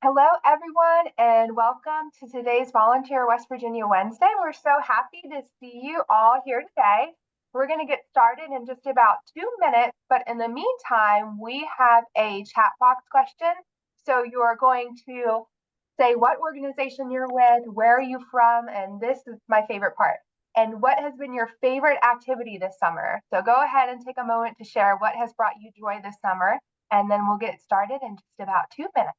Hello, everyone, and welcome to today's Volunteer West Virginia Wednesday. We're so happy to see you all here today. We're going to get started in just about 2 minutes, but in the meantime, we have a chat box question. So you are going to say what organization you're with, where are you from, and this is my favorite part, and what has been your favorite activity this summer. So go ahead and take a moment to share what has brought you joy this summer, and then we'll get started in just about 2 minutes.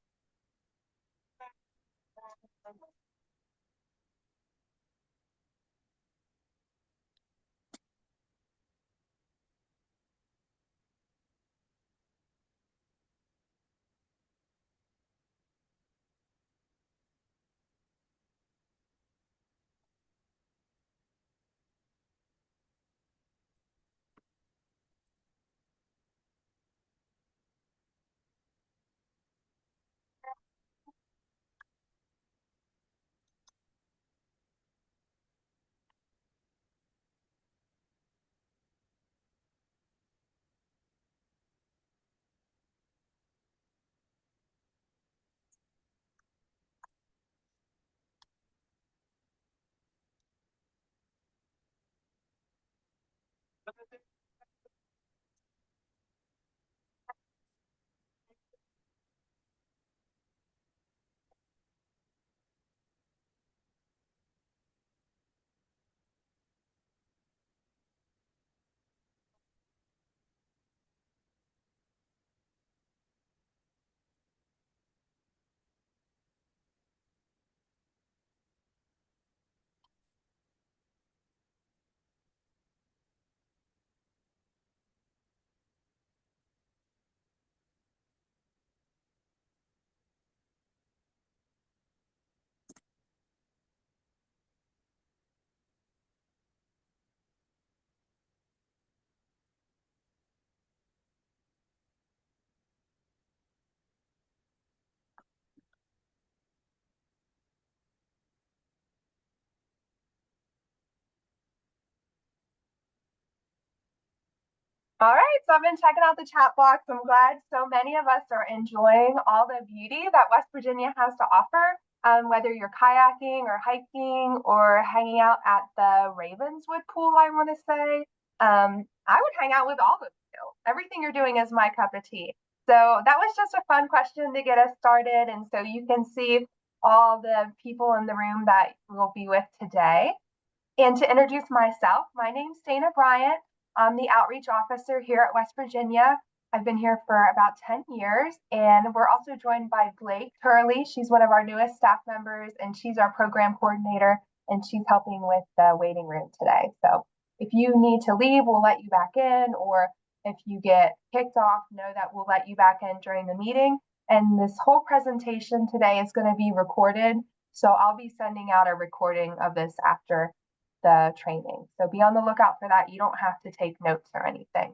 All right, so I've been checking out the chat box. I'm glad so many of us are enjoying all the beauty that West Virginia has to offer, whether you're kayaking or hiking or hanging out at the Ravenswood pool, I want to say. I would hang out with all of you. Everything you're doing is my cup of tea. So that was just a fun question to get us started. And so you can see all the people in the room that we'll be with today. And to introduce myself, my name's Dana Bryant. I'm the outreach officer here at West Virginia. I've been here for about 10 years, and we're also joined by Blake Turley. She's one of our newest staff members, and she's our program coordinator, and she's helping with the waiting room today. So if you need to leave, we'll let you back in, or if you get kicked off, know that we'll let you back in during the meeting. And this whole presentation today is going to be recorded, so I'll be sending out a recording of this after the training. So be on the lookout for that. You don't have to take notes or anything.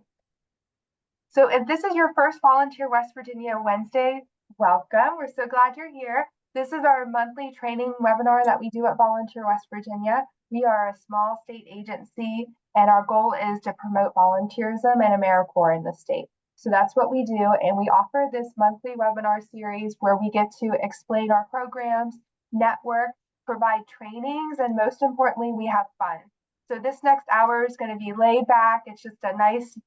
So if this is your first Volunteer West Virginia Wednesday, welcome. We're so glad you're here. This is our monthly training webinar that we do at Volunteer West Virginia. We are a small state agency, and our goal is to promote volunteerism and AmeriCorps in the state. So that's what we do, and we offer this monthly webinar series where we get to explain our programs, network, provide trainings, and most importantly, we have fun. So this next hour is going to be laid back. It's just a nice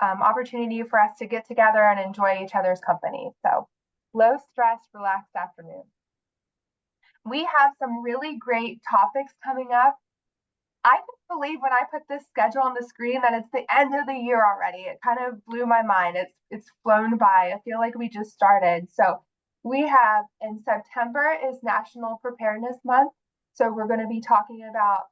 opportunity for us to get together and enjoy each other's company. So low stress, relaxed afternoon. We have some really great topics coming up. I couldn't believe when I put this schedule on the screen that it's the end of the year already. It kind of blew my mind. It's flown by. I feel like we just started. So we have in September is National Preparedness Month. So we're going to be talking about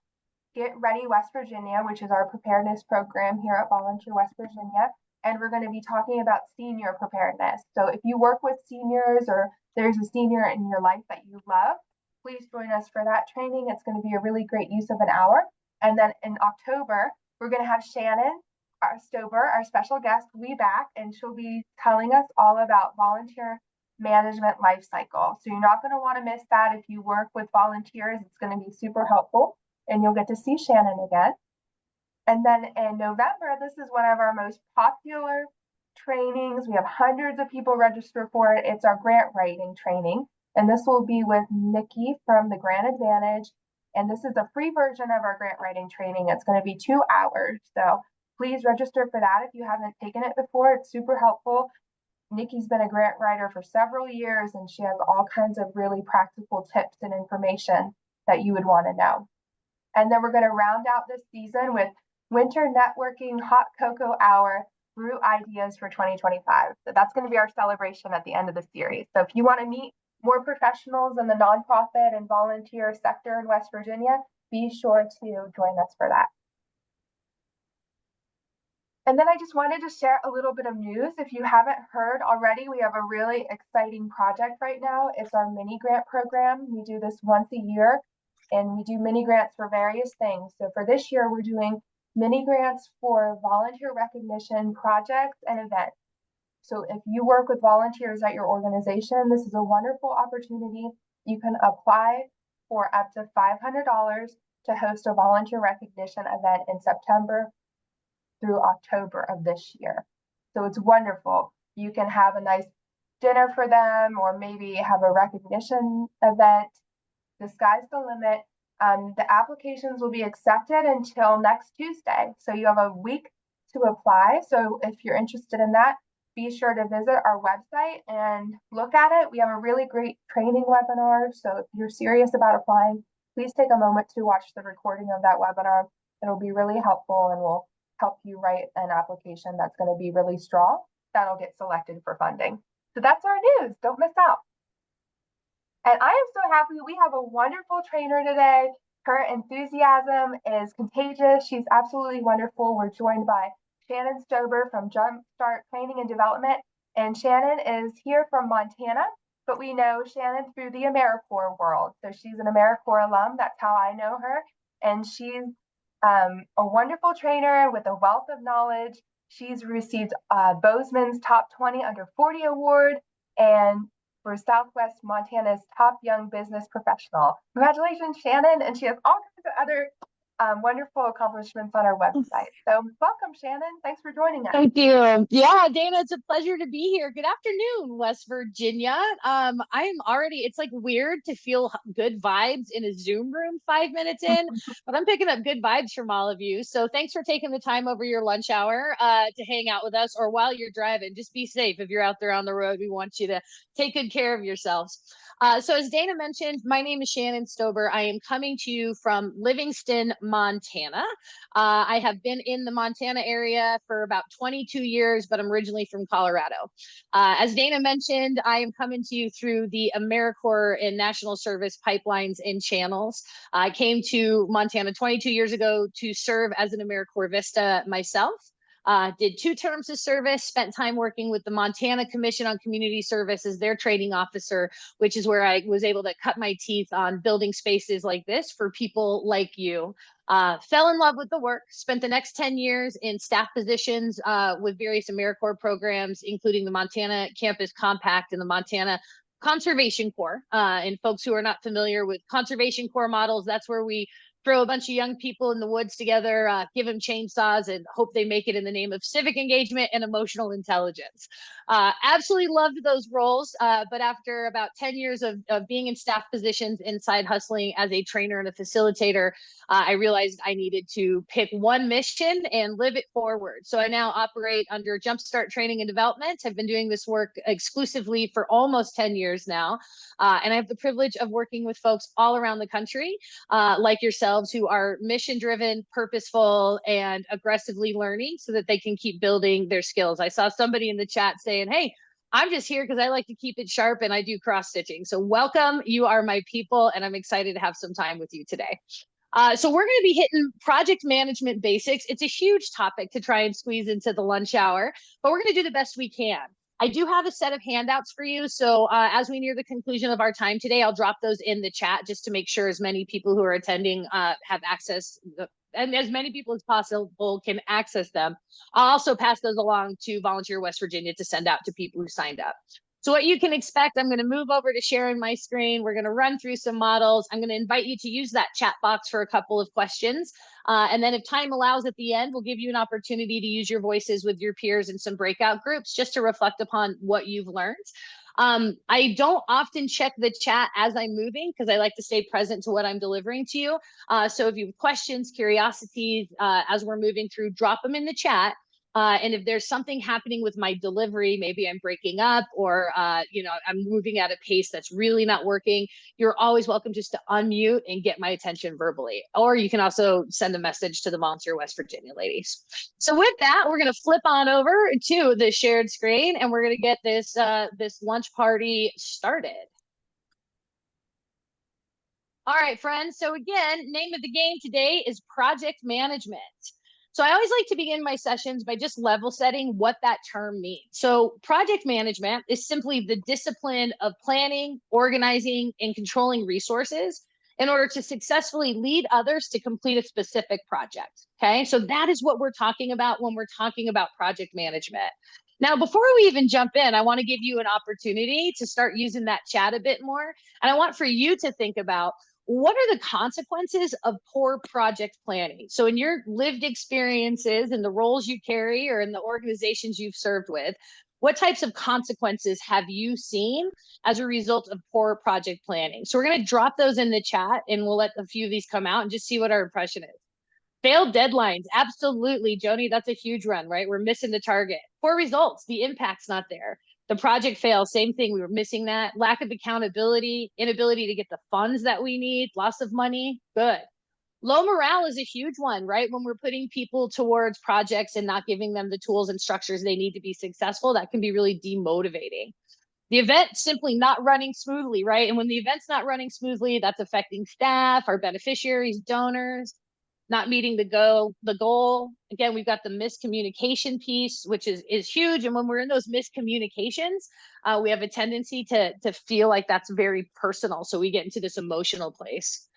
Get Ready West Virginia, which is our preparedness program here at Volunteer West Virginia. And we're going to be talking about senior preparedness. So if you work with seniors or there's a senior in your life that you love, please join us for that training. It's going to be a really great use of an hour. And then in October, we're going to have Shannon Stober, our special guest, will be back, and she'll be telling us all about volunteer management life cycle. So you're not going to want to miss that. If you work with volunteers, it's going to be super helpful, and you'll get to see Shannon again. And then in November, this is one of our most popular trainings. We have hundreds of people register for it. It's our grant writing training. And this will be with Nikki from the Grant Advantage. And this is a free version of our grant writing training. It's going to be 2 hours. So please register for that if you haven't taken it before. It's super helpful. Nikki's been a grant writer for several years, and she has all kinds of really practical tips and information that you would want to know. And then we're going to round out this season with Winter Networking Hot Cocoa Hour Brew Ideas for 2025. So that's going to be our celebration at the end of the series. So if you want to meet more professionals in the nonprofit and volunteer sector in West Virginia, be sure to join us for that. And then I just wanted to share a little bit of news. If you haven't heard already, we have a really exciting project right now. It's our mini grant program. We do this once a year, and we do mini grants for various things. So for this year, we're doing mini grants for volunteer recognition projects and events. So if you work with volunteers at your organization, this is a wonderful opportunity. You can apply for up to $500 to host a volunteer recognition event in September through October of this year. So it's wonderful. You can have a nice dinner for them, or maybe have a recognition event. The sky's the limit. The applications will be accepted until next Tuesday. So you have a week to apply. So if you're interested in that, be sure to visit our website and look at it. We have a really great training webinar. So if you're serious about applying, please take a moment to watch the recording of that webinar. It'll be really helpful, and will help you write an application that's going to be really strong, that'll get selected for funding. So that's our news. Don't miss out. And I am so happy we have a wonderful trainer today. Her enthusiasm is contagious. She's absolutely wonderful. We're joined by Shannon Stober from Jumpstart Training and Development. And Shannon is here from Montana, but we know Shannon through the AmeriCorps world. So she's an AmeriCorps alum. That's how I know her. And she's a wonderful trainer with a wealth of knowledge. She's received Bozeman's Top 20 Under 40 Award, and for Southwest Montana's Top Young Business Professional. Congratulations, Shannon. And she has all kinds of other wonderful accomplishments on our website. So welcome, Shannon. Thanks for joining us. Thank you. Yeah, Dana, it's a pleasure to be here. Good afternoon, West Virginia. It's like weird to feel good vibes in a Zoom room 5 minutes in, but I'm picking up good vibes from all of you. So thanks for taking the time over your lunch hour to hang out with us, or while you're driving. Just be safe if you're out there on the road. We want you to take good care of yourselves. So as Dana mentioned, my name is Shannon Stober. I am coming to you from Livingston, Montana. I have been in the Montana area for about 22 years, but I'm originally from Colorado. As Dana mentioned, I am coming to you through the AmeriCorps and National Service pipelines and channels. I came to Montana 22 years ago to serve as an AmeriCorps Vista myself. Did 2 terms of service, spent time working with the Montana Commission on Community Service as their training officer, which is where I was able to cut my teeth on building spaces like this for people like you. Fell in love with the work, spent the next 10 years in staff positions with various AmeriCorps programs, including the Montana Campus Compact and the Montana Conservation Corps. And folks who are not familiar with Conservation Corps models, that's where we throw a bunch of young people in the woods together, give them chainsaws, and hope they make it in the name of civic engagement and emotional intelligence. Absolutely loved those roles, but after about 10 years of being in staff positions inside hustling as a trainer and a facilitator, I realized I needed to pick one mission and live it forward. So I now operate under Jumpstart Training and Development. I've been doing this work exclusively for almost 10 years now. And I have the privilege of working with folks all around the country, like yourselves, who are mission-driven, purposeful, and aggressively learning so that they can keep building their skills. I saw somebody in the chat saying, hey, I'm just here because I like to keep it sharp and I do cross-stitching. So welcome, you are my people, and I'm excited to have some time with you today. So we're going to be hitting project management basics. It's a huge topic to try and squeeze into the lunch hour, but we're going to do the best we can. I do have a set of handouts for you. So as we near the conclusion of our time today, I'll drop those in the chat just to make sure as many people who are attending have access, and as many people as possible can access them. I'll also pass those along to Volunteer West Virginia to send out to people who signed up. So what you can expect, I'm going to move over to sharing my screen. We're going to run through some models. I'm going to invite you to use that chat box for a couple of questions. And then if time allows at the end, we'll give you an opportunity to use your voices with your peers in some breakout groups just to reflect upon what you've learned. I don't often check the chat as I'm moving because I like to stay present to what I'm delivering to you. So if you have questions, curiosities, as we're moving through, drop them in the chat. And if there's something happening with my delivery, maybe I'm breaking up or, I'm moving at a pace that's really not working, you're always welcome just to unmute and get my attention verbally. Or you can also send a message to the Volunteer West Virginia ladies. So with that, we're going to flip on over to the shared screen and we're going to get this lunch party started. All right, friends. So again, name of the game today is project management. So I always like to begin my sessions by just level setting what that term means. So project management is simply the discipline of planning, organizing, and controlling resources in order to successfully lead others to complete a specific project. Okay, so that is what we're talking about when we're talking about project management. Now, before we even jump in, I want to give you an opportunity to start using that chat a bit more. And I want for you to think about what are the consequences of poor project planning? So in your lived experiences and the roles you carry or in the organizations you've served with, what types of consequences have you seen as a result of poor project planning? So we're going to drop those in the chat and we'll let a few of these come out and just see what our impression is. Failed deadlines. Absolutely, Joni, that's a huge run, right? We're missing the target. Poor results. The impact's not there. The project fails, same thing. We were missing that. Lack of accountability, inability to get the funds that we need, loss of money. Good. Low morale is a huge one, right? When we're putting people towards projects and not giving them the tools and structures they need to be successful, that can be really demotivating. The event simply not running smoothly, right? And when the event's not running smoothly, that's affecting staff, our beneficiaries, donors, not meeting the goal. Again, we've got the miscommunication piece, which is huge. And when we're in those miscommunications, we have a tendency to feel like that's very personal. So we get into this emotional place.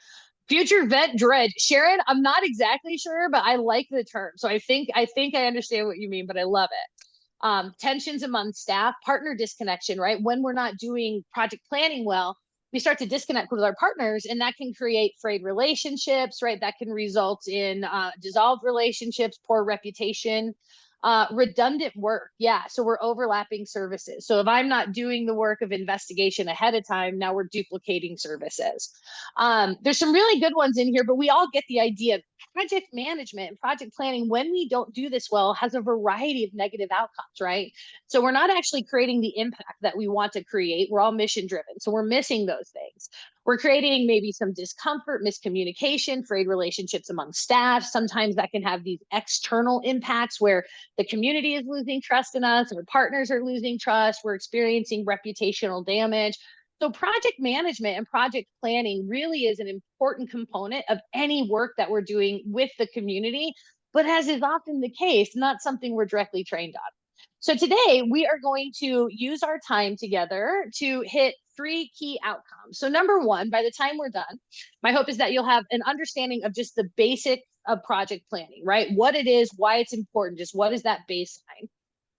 Future event dread. Sharon, I'm not exactly sure, but I like the term. So I think I understand what you mean, but I love it. Tensions among staff, partner disconnection, right? When we're not doing project planning well, we start to disconnect with our partners, and that can create frayed relationships, right? That can result in dissolved relationships, poor reputation, redundant work. Yeah, so we're overlapping services. So if I'm not doing the work of investigation ahead of time, now we're duplicating services. There's some really good ones in here, but we all get the idea. Project management and project planning, when we don't do this well, has a variety of negative outcomes, right? So we're not actually creating the impact that we want to create. We're all mission driven. So we're missing those things. We're creating maybe some discomfort, miscommunication, frayed relationships among staff. Sometimes that can have these external impacts where the community is losing trust in us, our partners are losing trust, we're experiencing reputational damage. So project management and project planning really is an important component of any work that we're doing with the community, but as is often the case, not something we're directly trained on. So today we are going to use our time together to hit 3 key outcomes. So number one, by the time we're done, my hope is that you'll have an understanding of just the basic of project planning, right? What it is, why it's important, just what is that baseline?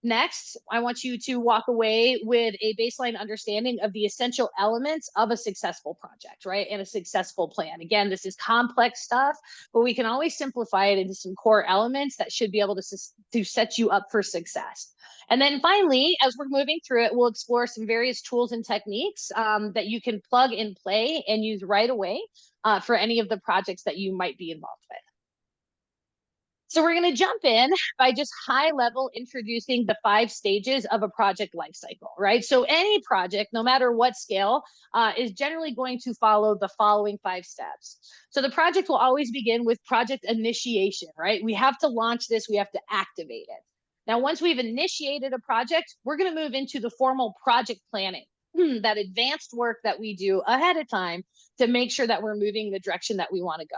Next, I want you to walk away with a baseline understanding of the essential elements of a successful project, right? And a successful plan. Again, this is complex stuff, but we can always simplify it into some core elements that should be able to set you up for success. And then finally, as we're moving through it, we'll explore some various tools and techniques that you can plug and play and use right away for any of the projects that you might be involved with. So we're going to jump in by just high level introducing the 5 stages of a project lifecycle, right? So any project, no matter what scale, is generally going to follow the following 5 steps. So the project will always begin with project initiation, right? We have to launch this, we have to activate it. Now, once we've initiated a project, we're going to move into the formal project planning, that advanced work that we do ahead of time to make sure that we're moving the direction that we want to go.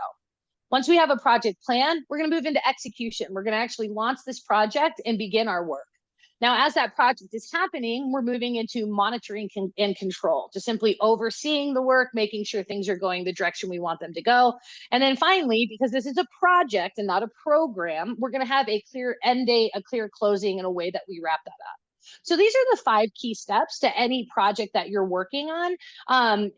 Once we have a project plan, we're going to move into execution. We're going to actually launch this project and begin our work. Now, as that project is happening, we're moving into monitoring and control, just simply overseeing the work, making sure things are going the direction we want them to go. And then finally, because this is a project and not a program, we're going to have a clear end date, a clear closing, and a way that we wrap that up. So these are the 5 key steps to any project that you're working on.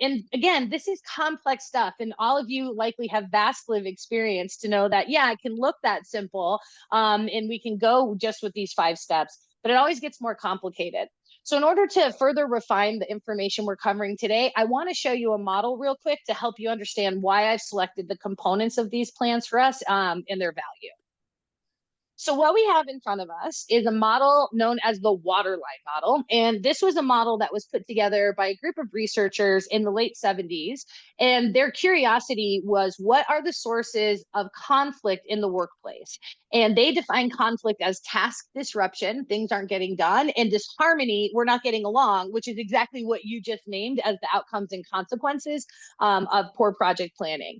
And again, this is complex stuff. And all of you likely have vast live experience to know that, yeah, it can look that simple and we can go just with these 5 steps, but it always gets more complicated. So in order to further refine the information we're covering today, I want to show you a model real quick to help you understand why I've selected the components of these plans for us and their value. So what we have in front of us is a model known as the waterline model. And this was a model that was put together by a group of researchers in the late 70s. And their curiosity was, what are the sources of conflict in the workplace? And they define conflict as task disruption, things aren't getting done, and disharmony, we're not getting along, which is exactly what you just named as the outcomes and consequences of poor project planning.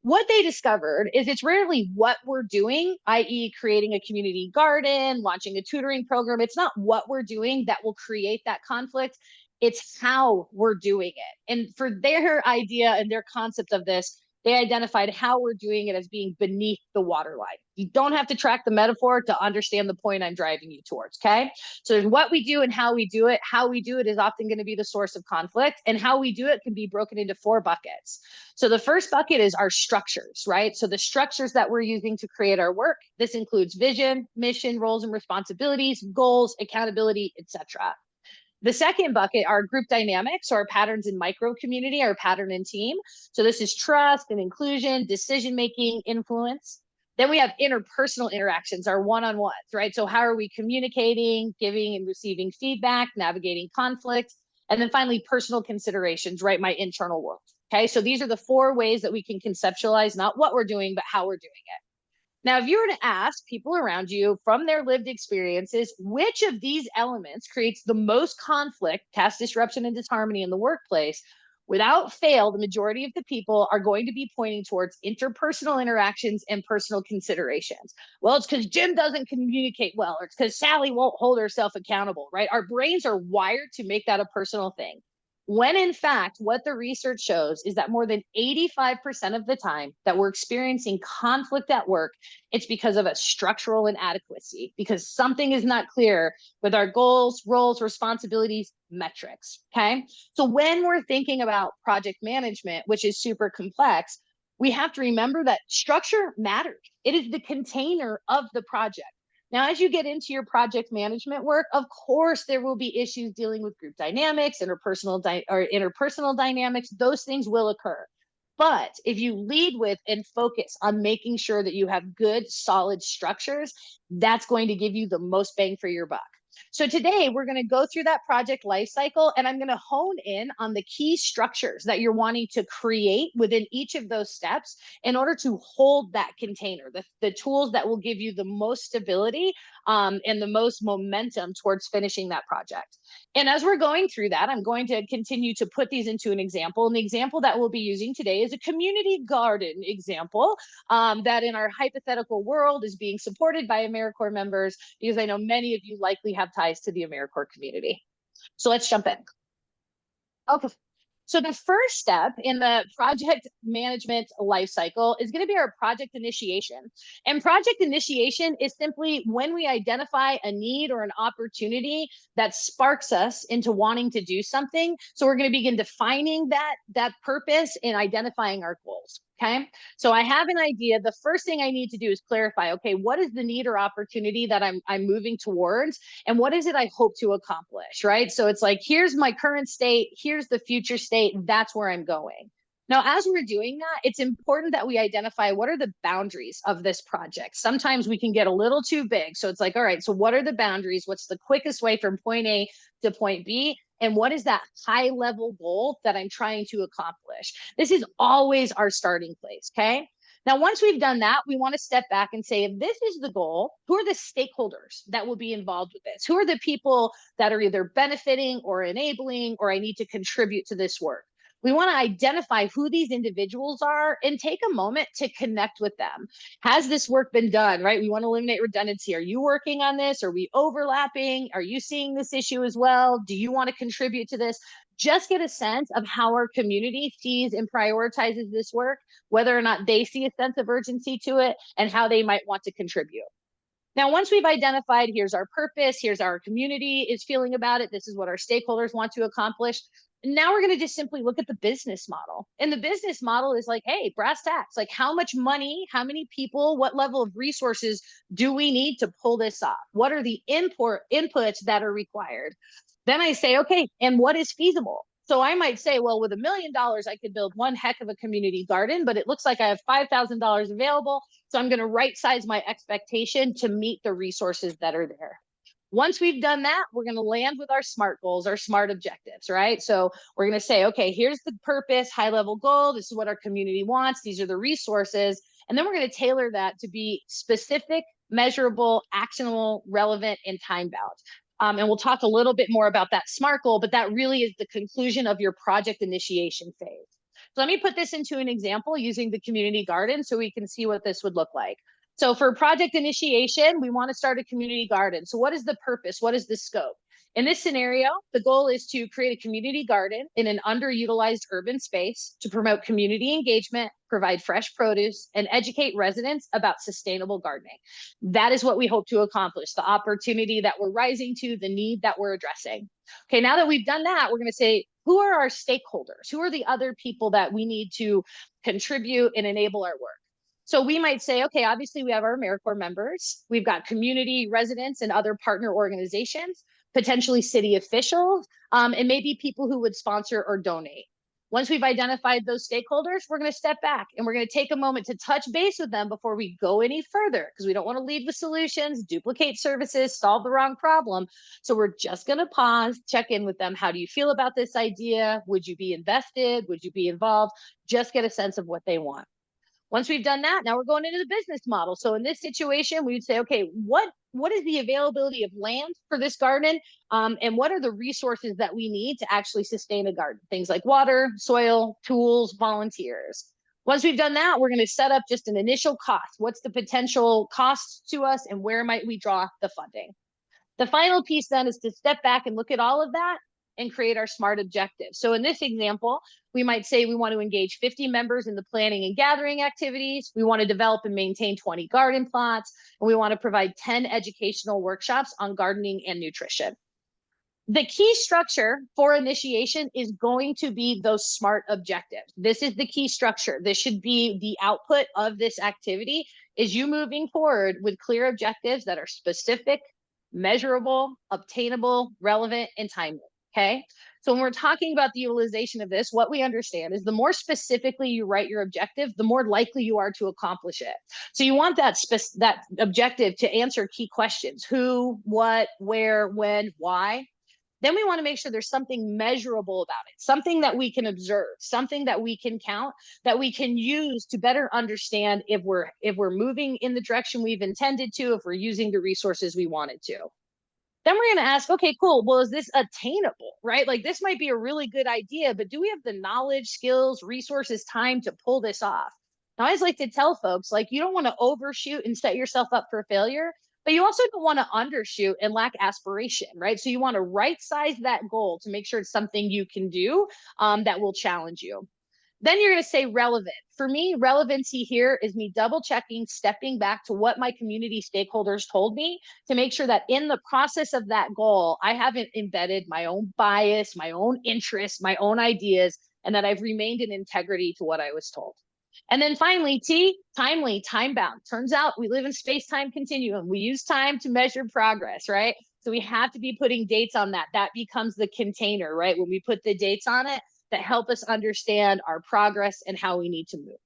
What they discovered is it's rarely what we're doing, i.e., creating a community garden, launching a tutoring program. It's not what we're doing that will create that conflict. It's how we're doing it. And for their idea and their concept of this, they identified how we're doing it as being beneath the waterline. You don't have to track the metaphor to understand the point I'm driving you towards, okay? So there's what we do and how we do it. How we do it is often going to be the source of conflict, and how we do it can be broken into 4 buckets. So the first bucket is our structures, right? So the structures that we're using to create our work. This includes vision, mission, roles and responsibilities, goals, accountability, etc. The second bucket are group dynamics, or patterns in micro community, or pattern in team. So this is trust and inclusion, decision-making, influence. Then we have interpersonal interactions, our one-on-ones, right? So how are we communicating, giving and receiving feedback, navigating conflict? And then finally, personal considerations, right? My internal world. Okay, so these are the 4 ways that we can conceptualize not what we're doing, but how we're doing it. Now, if you were to ask people around you from their lived experiences, which of these elements creates the most conflict, task disruption, and disharmony in the workplace, without fail, the majority of the people are going to be pointing towards interpersonal interactions and personal considerations. Well, it's because Jim doesn't communicate well, or it's because Sally won't hold herself accountable, right? Our brains are wired to make that a personal thing. When in fact, what the research shows is that more than 85% of the time that we're experiencing conflict at work, it's because of a structural inadequacy, because something is not clear with our goals, roles, responsibilities, metrics. Okay. So when we're thinking about project management, which is super complex, we have to remember that structure matters. It is the container of the project. Now, as you get into your project management work, of course, there will be issues dealing with group dynamics, interpersonal dynamics. Those things will occur. But if you lead with and focus on making sure that you have good, solid structures, that's going to give you the most bang for your buck. So today we're going to go through that project lifecycle, and I'm going to hone in on the key structures that you're wanting to create within each of those steps in order to hold that container, the tools that will give you the most stability and the most momentum towards finishing that project. And as we're going through that, I'm going to continue to put these into an example. And the example that we'll be using today is a community garden example that in our hypothetical world is being supported by AmeriCorps members, because I know many of you likely have ties to the AmeriCorps community. So let's jump in. Okay. So the first step in the project management lifecycle is going to be our project initiation. And project initiation is simply when we identify a need or an opportunity that sparks us into wanting to do something. So we're going to begin defining that purpose and identifying our goals. Okay. So I have an idea. The first thing I need to do is clarify, okay, what is the need or opportunity that I'm moving towards? And what is it I hope to accomplish, right? So it's like, here's my current state, here's the future state, that's where I'm going. Now, as we're doing that, it's important that we identify what are the boundaries of this project. Sometimes we can get a little too big. So it's like, all right, so what are the boundaries? What's the quickest way from point A to point B? And what is that high level goal that I'm trying to accomplish? This is always our starting place, okay? Now, once we've done that, we want to step back and say, if this is the goal, who are the stakeholders that will be involved with this? Who are the people that are either benefiting or enabling, or I need to contribute to this work? We want to identify who these individuals are and take a moment to connect with them. Has this work been done, right? We want to eliminate redundancy. Are you working on this? Are we overlapping? Are you seeing this issue as well? Do you want to contribute to this? Just get a sense of how our community sees and prioritizes this work, whether or not they see a sense of urgency to it, and how they might want to contribute. Now, once we've identified, here's our purpose, here's our community is feeling about it, this is what our stakeholders want to accomplish. Now we're going to just simply look at the business model. And the business model is like, hey, brass tacks, like how much money, how many people, what level of resources do we need to pull this off? What are the inputs that are required? Then I say, okay, and what is feasible? So I might say, well, with $1 million, I could build one heck of a community garden, but it looks like I have $5,000 available. So I'm going to right size my expectation to meet the resources that are there. Once we've done that, we're going to land with our SMART goals, our SMART objectives, right? So we're going to say, okay, here's the purpose, high level goal. This is what our community wants. These are the resources. And then we're going to tailor that to be specific, measurable, actionable, relevant, and time bound. And we'll talk a little bit more about that SMART goal, but that really is the conclusion of your project initiation phase. So let me put this into an example using the community garden so we can see what this would look like. So for project initiation, we want to start a community garden. So what is the purpose? What is the scope? In this scenario, the goal is to create a community garden in an underutilized urban space to promote community engagement, provide fresh produce, and educate residents about sustainable gardening. That is what we hope to accomplish, the opportunity that we're rising to, the need that we're addressing. Okay, now that we've done that, we're going to say, who are our stakeholders? Who are the other people that we need to contribute and enable our work? So we might say, okay, obviously we have our AmeriCorps members, we've got community residents and other partner organizations, potentially city officials, and maybe people who would sponsor or donate. Once we've identified those stakeholders, we're going to step back and we're going to take a moment to touch base with them before we go any further, because we don't want to lead with solutions, duplicate services, solve the wrong problem. So we're just going to pause, check in with them. How do you feel about this idea? Would you be invested? Would you be involved? Just get a sense of what they want. Once we've done that, now we're going into the business model. So in this situation, we would say, okay, what is the availability of land for this garden? And what are the resources that we need to actually sustain a garden? Things like water, soil, tools, volunteers. Once we've done that, we're going to set up just an initial cost. What's the potential cost to us and where might we draw the funding? The final piece then is to step back and look at all of that and create our SMART objectives. So in this example, we might say we want to engage 50 members in the planning and gathering activities. We want to develop and maintain 20 garden plots, and we want to provide 10 educational workshops on gardening and nutrition. The key structure for initiation is going to be those SMART objectives. This is the key structure. This should be the output of this activity, is you moving forward with clear objectives that are specific, measurable, obtainable, relevant, and timely. Okay. So when we're talking about the utilization of this, what we understand is the more specifically you write your objective, the more likely you are to accomplish it. So you want that objective to answer key questions: who, what, where, when, why. Then we want to make sure there's something measurable about it, something that we can observe, something that we can count, that we can use to better understand if we're moving in the direction we've intended to, if we're using the resources we wanted to. Then we're going to ask, okay, cool. Well, is this attainable, right? Like, this might be a really good idea, but do we have the knowledge, skills, resources, time to pull this off? Now, I always like to tell folks, like, you don't want to overshoot and set yourself up for failure, but you also don't want to undershoot and lack aspiration, right? So you want to right size that goal to make sure it's something you can do that will challenge you. Then you're going to say relevant. For me, relevancy here is me double checking, stepping back to what my community stakeholders told me to make sure that in the process of that goal, I haven't embedded my own bias, my own interests, my own ideas, and that I've remained in integrity to what I was told. And then finally, T, timely, time bound. Turns out we live in space-time continuum. We use time to measure progress, right? So we have to be putting dates on that. That becomes the container, right? When we put the dates on it, that help us understand our progress and how we need to move.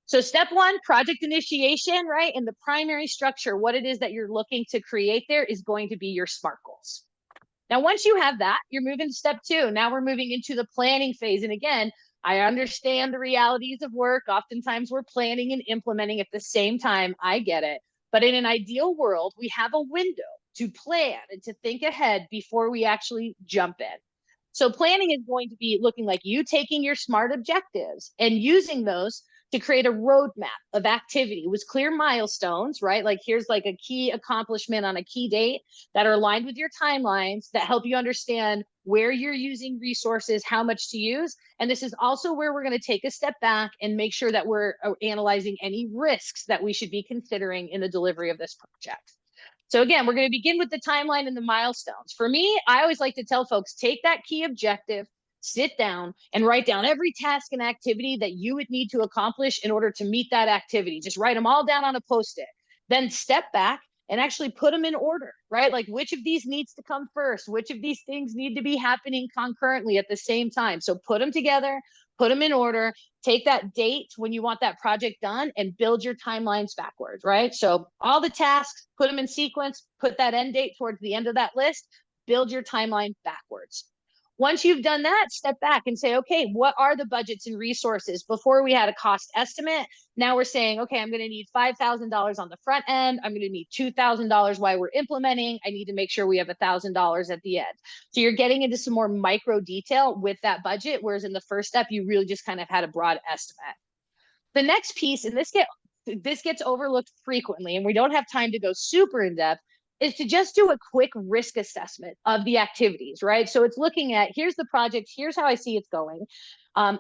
So step one, project initiation, right? And the primary structure, what it is that you're looking to create there is going to be your SMART goals. Now, once you have that, you're moving to step two. Now we're moving into the planning phase. And again, I understand the realities of work. Oftentimes we're planning and implementing at the same time. I get it. But in an ideal world, we have a window to plan and to think ahead before we actually jump in. So planning is going to be looking like you taking your SMART objectives and using those to create a roadmap of activity with clear milestones, right? Like, here's like a key accomplishment on a key date that are aligned with your timelines that help you understand where you're using resources, how much to use. And this is also where we're going to take a step back and make sure that we're analyzing any risks that we should be considering in the delivery of this project. So again, we're going to begin with the timeline and the milestones. For me, I always like to tell folks, take that key objective, sit down and write down every task and activity that you would need to accomplish in order to meet that activity. Just write them all down on a Post-it. Then step back and actually put them in order, right? Like which of these needs to come first, which of these things need to be happening concurrently at the same time. So put them together, put them in order, take that date when you want that project done and build your timelines backwards, right? So all the tasks, put them in sequence, put that end date towards the end of that list, build your timeline backwards. Once you've done that, step back and say, okay, what are the budgets and resources? Before we had a cost estimate, now we're saying, okay, I'm going to need $5,000 on the front end. I'm going to need $2,000 while we're implementing. I need to make sure we have $1,000 at the end. So you're getting into some more micro detail with that budget, whereas in the first step, you really just kind of had a broad estimate. The next piece, and this gets overlooked frequently, and we don't have time to go super in depth, is to just do a quick risk assessment of the activities, right? So it's looking at, here's the project, here's how I see it's going.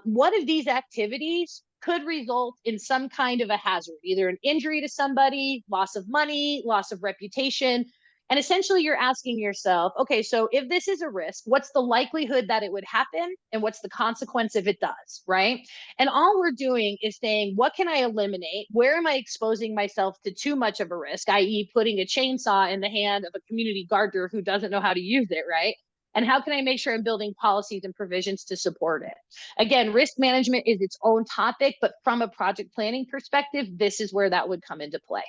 What of these activities could result in some kind of a hazard, either an injury to somebody, loss of money, loss of reputation. And essentially you're asking yourself, okay, so if this is a risk, what's the likelihood that it would happen? And what's the consequence if it does, right? And all we're doing is saying, what can I eliminate? Where am I exposing myself to too much of a risk, i.e. putting a chainsaw in the hand of a community gardener who doesn't know how to use it, right? And how can I make sure I'm building policies and provisions to support it? Again, risk management is its own topic, but from a project planning perspective, this is where that would come into play.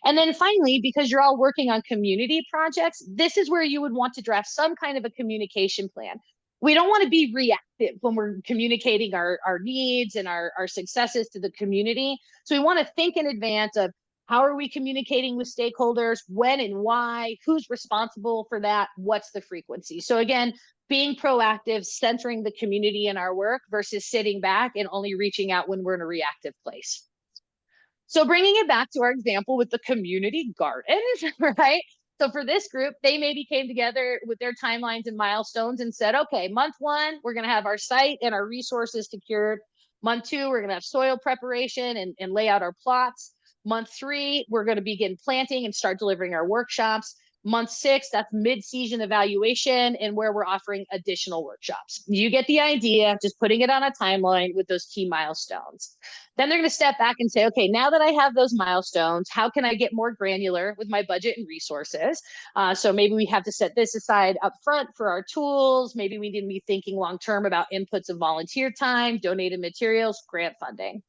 And then finally, because you're all working on community projects, this is where you would want to draft some kind of a communication plan. We don't want to be reactive when we're communicating our needs and our successes to the community. So we want to think in advance of how are we communicating with stakeholders, when and why, who's responsible for that, what's the frequency. So again, being proactive, centering the community in our work versus sitting back and only reaching out when we're in a reactive place. So bringing it back to our example with the community gardens, right? So for this group, they maybe came together with their timelines and milestones and said, okay, month one, we're going to have our site and our resources secured. Month two, we're going to have soil preparation and lay out our plots. Month three, we're going to begin planting and start delivering our workshops. Month six, that's mid-season evaluation and where we're offering additional workshops. You get the idea, just putting it on a timeline with those key milestones. Then they're going to step back and say, okay, now that I have those milestones, how can I get more granular with my budget and resources? So maybe we have to set this aside up front for our tools. Maybe we need to be thinking long-term about inputs of volunteer time, donated materials, grant funding.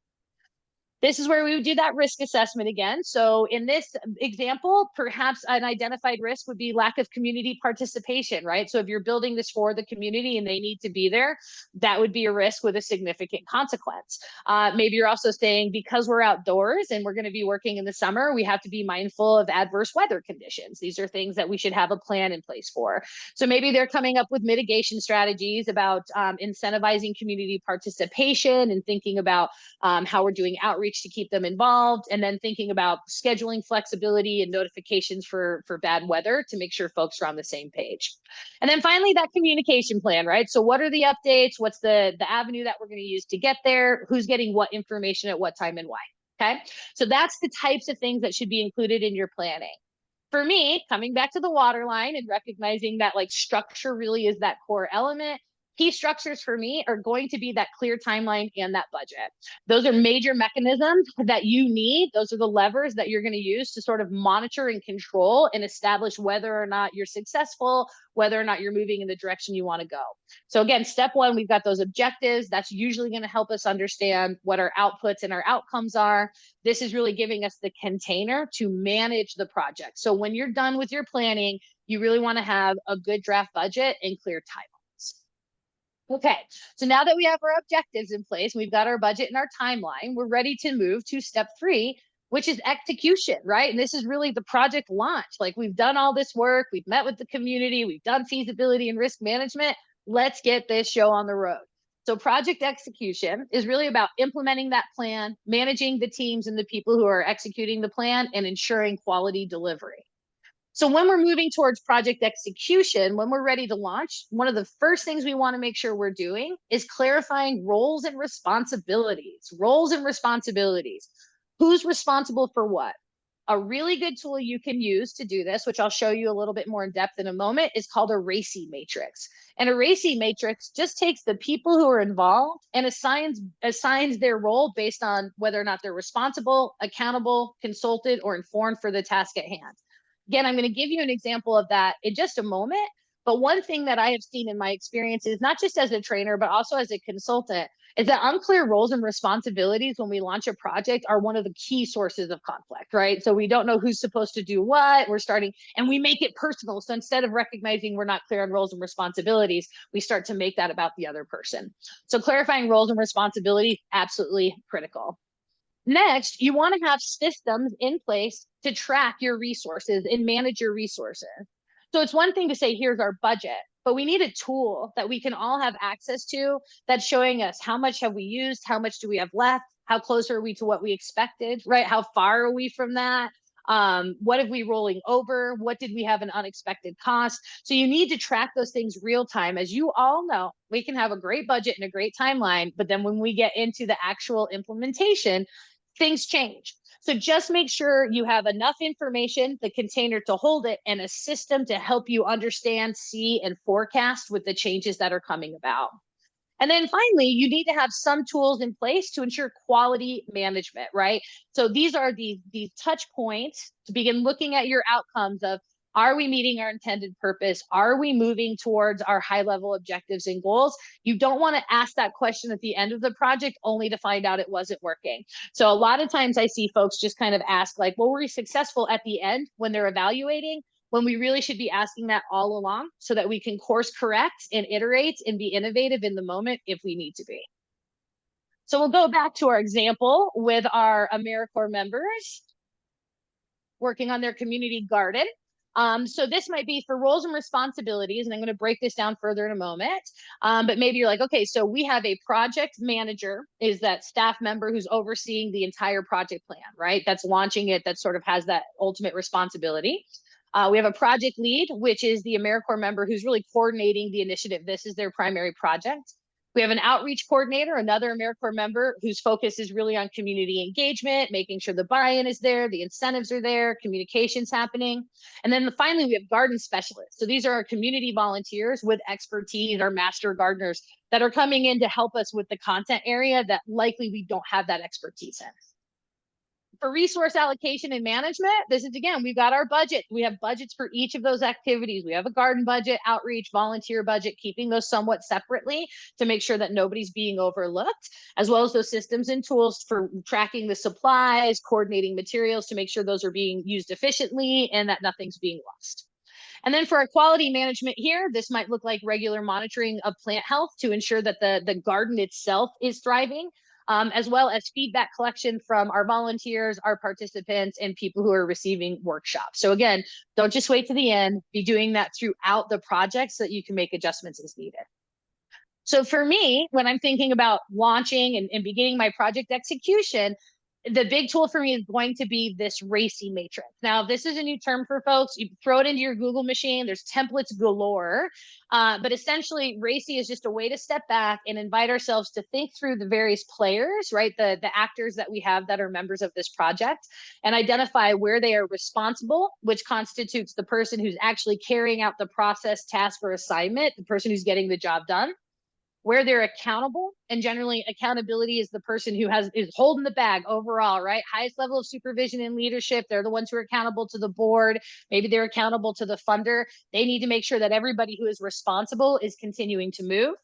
This is where we would do that risk assessment again. So in this example, perhaps an identified risk would be lack of community participation, right? So if you're building this for the community and they need to be there, that would be a risk with a significant consequence. Maybe you're also saying because we're outdoors and we're going to be working in the summer, we have to be mindful of adverse weather conditions. These are things that we should have a plan in place for. So maybe they're coming up with mitigation strategies about incentivizing community participation and thinking about how we're doing outreach to keep them involved, and then thinking about scheduling flexibility and notifications for bad weather to make sure folks are on the same page. And then finally, that communication plan, right? So what are the updates? What's the avenue that we're going to use to get there? Who's getting what information at what time and why? Okay. So that's the types of things that should be included in your planning. For me, coming back to the waterline and recognizing that like structure really is that core element, key structures for me are going to be that clear timeline and that budget. Those are major mechanisms that you need. Those are the levers that you're going to use to sort of monitor and control and establish whether or not you're successful, whether or not you're moving in the direction you want to go. So again, step one, we've got those objectives. That's usually going to help us understand what our outputs and our outcomes are. This is really giving us the container to manage the project. So when you're done with your planning, you really want to have a good draft budget and clear timelines. Okay, so now that we have our objectives in place, we've got our budget and our timeline, we're ready to move to step three, which is execution, right? And this is really the project launch. Like we've done all this work, we've met with the community, we've done feasibility and risk management. Let's get this show on the road. So project execution is really about implementing that plan, managing the teams and the people who are executing the plan, and ensuring quality delivery. So when we're moving towards project execution, when we're ready to launch, one of the first things we want to make sure we're doing is clarifying roles and responsibilities. Roles and responsibilities. Who's responsible for what? A really good tool you can use to do this, which I'll show you a little bit more in depth in a moment, is called a RACI matrix. And a RACI matrix just takes the people who are involved and assigns their role based on whether or not they're responsible, accountable, consulted, or informed for the task at hand. Again, I'm going to give you an example of that in just a moment. But one thing that I have seen in my experiences, not just as a trainer, but also as a consultant, is that unclear roles and responsibilities when we launch a project are one of the key sources of conflict, right? So we don't know who's supposed to do what. We're starting and we make it personal. So instead of recognizing we're not clear on roles and responsibilities, we start to make that about the other person. So clarifying roles and responsibilities, absolutely critical. Next, you want to have systems in place to track your resources and manage your resources. So it's one thing to say, here's our budget, but we need a tool that we can all have access to that's showing us how much have we used, how much do we have left, how close are we to what we expected, right? How far are we from that? What have we rolling over? What did we have an unexpected cost? So you need to track those things real time. As you all know, we can have a great budget and a great timeline, but then when we get into the actual implementation, things change. So just make sure you have enough information, the container to hold it, and a system to help you understand, see, and forecast with the changes that are coming about. And then finally, you need to have some tools in place to ensure quality management, right? So these are the touch points to begin looking at your outcomes of, are we meeting our intended purpose? Are we moving towards our high level objectives and goals? You don't want to ask that question at the end of the project only to find out it wasn't working. So a lot of times I see folks just kind of ask like, well, were we successful at the end when they're evaluating? When we really should be asking that all along so that we can course correct and iterate and be innovative in the moment if we need to be. So we'll go back to our example with our AmeriCorps members working on their community garden. So this might be for roles and responsibilities, and I'm going to break this down further in a moment. But maybe you're like, okay, so we have a project manager, is that staff member who's overseeing the entire project plan, right? That's launching it, that sort of has that ultimate responsibility. We have a project lead, which is the AmeriCorps member who's really coordinating the initiative. This is their primary project. We have an outreach coordinator, another AmeriCorps member whose focus is really on community engagement, making sure the buy-in is there, the incentives are there, communication's happening. And then finally, we have garden specialists. So these are our community volunteers with expertise, our master gardeners that are coming in to help us with the content area that likely we don't have that expertise in. For resource allocation and management, this is, again, we've got our budget. We have budgets for each of those activities. We have a garden budget, outreach, volunteer budget, keeping those somewhat separately to make sure that nobody's being overlooked, as well as those systems and tools for tracking the supplies, coordinating materials to make sure those are being used efficiently and that nothing's being lost. And then for our quality management here, this might look like regular monitoring of plant health to ensure that the garden itself is thriving, as well as feedback collection from our volunteers, our participants, and people who are receiving workshops. So again, don't just wait to the end, be doing that throughout the project so that you can make adjustments as needed. So for me, when I'm thinking about launching and beginning my project execution, the big tool for me is going to be this RACI matrix. Now, this is a new term for folks. You throw it into your Google machine. There's templates galore. But essentially, RACI is just a way to step back and invite ourselves to think through the various players, right? The actors that we have that are members of this project, and identify where they are responsible, which constitutes the person who's actually carrying out the process, task, or assignment, the person who's getting the job done, where they're accountable, and generally accountability is the person who is holding the bag overall, right? Highest level of supervision and leadership. They're the ones who are accountable to the board. Maybe they're accountable to the funder. They need to make sure that everybody who is responsible is continuing to move.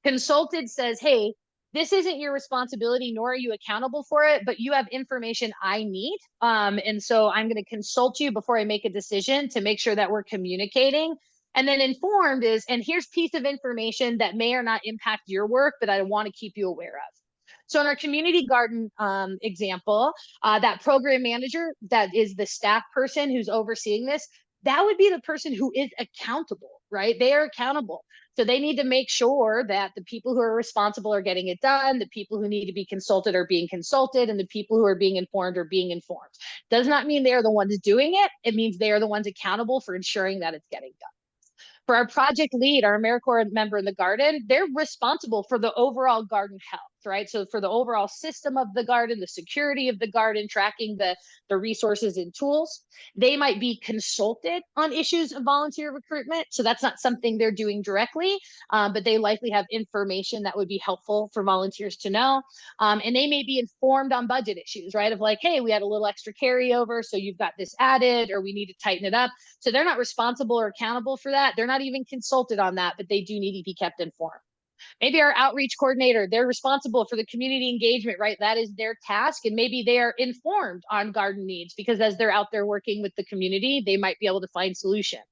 Consulted says, hey, this isn't your responsibility, nor are you accountable for it, but you have information I need. And so I'm going to consult you before I make a decision to make sure that we're communicating. And then informed is, and here's piece of information that may or not impact your work, but I want to keep you aware of. So in our community garden example, that program manager, that is the staff person who's overseeing this, that would be the person who is accountable, right? They are accountable. So they need to make sure that the people who are responsible are getting it done, the people who need to be consulted are being consulted, and the people who are being informed are being informed. Does not mean they are the ones doing it. It means they are the ones accountable for ensuring that it's getting done. For our project lead, our AmeriCorps member in the garden, they're responsible for the overall garden health. right? So for the overall system of the garden, the security of the garden, tracking the resources and tools, they might be consulted on issues of volunteer recruitment. So that's not something they're doing directly, but they likely have information that would be helpful for volunteers to know. And they may be informed on budget issues, right? Of like, hey, we had a little extra carryover, so you've got this added, or we need to tighten it up. So they're not responsible or accountable for that. They're not even consulted on that, but they do need to be kept informed. Maybe our outreach coordinator, they're responsible for the community engagement, right? That is their task. And maybe they are informed on garden needs because as they're out there working with the community, they might be able to find solutions.